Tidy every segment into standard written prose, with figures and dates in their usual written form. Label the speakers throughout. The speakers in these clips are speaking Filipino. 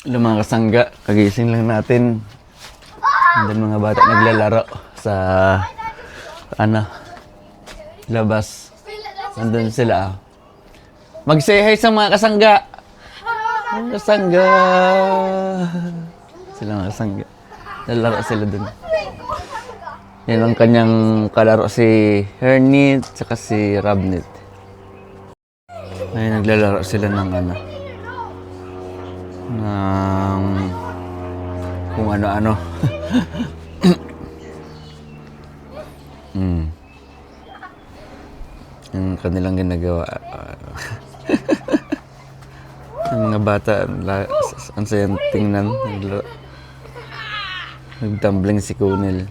Speaker 1: Hello mga kasangga, kagising lang natin. Andun mga bata naglalaro sa labas. Andun sila. Mag-say hi sa mga kasangga. Mga kasangga. Sila mga kasangga. Nalaro sila dun. Yan ang kanyang kalaro si Hernit tsaka si Rabnit. Ay naglalaro sila ng kung ano-ano. Yung kanilang ginagawa. Yung mga bata, ang sayang tingnan. Nagtumbling si Conel.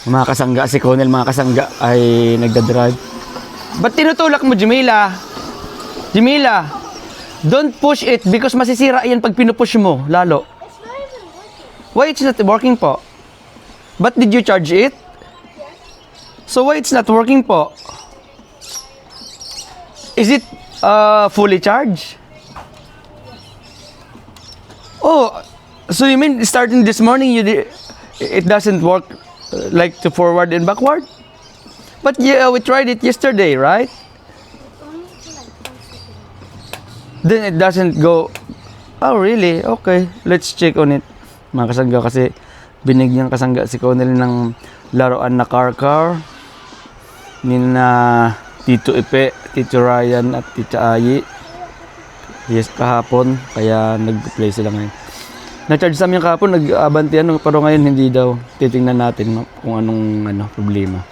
Speaker 1: Mga kasangga, si Conel mga kasangga ay nagdadrive. Ba't tinutulak mo, Jamila? Jamila, don't push it because masisira yan pag pinupush mo, lalo. Why it's not working po? But did you charge it? So why it's not working po? Is it fully charged? Oh, so you mean starting this morning it doesn't work like to forward and backward? But yeah, we tried it yesterday, right? Then it doesn't go. Oh, really? Okay, let's check on it. Mga kasangga, kasi binigyan kasangga si Conel ng laruan na car. Ni na Tito Ipe, Tito Ryan at Tita Ayi. Yes, kahapon. Kaya nag-play sila ngayon. Na-charge sa amin kahapon, nag-abanti pero ngayon hindi daw. Titingnan natin kung anong problema.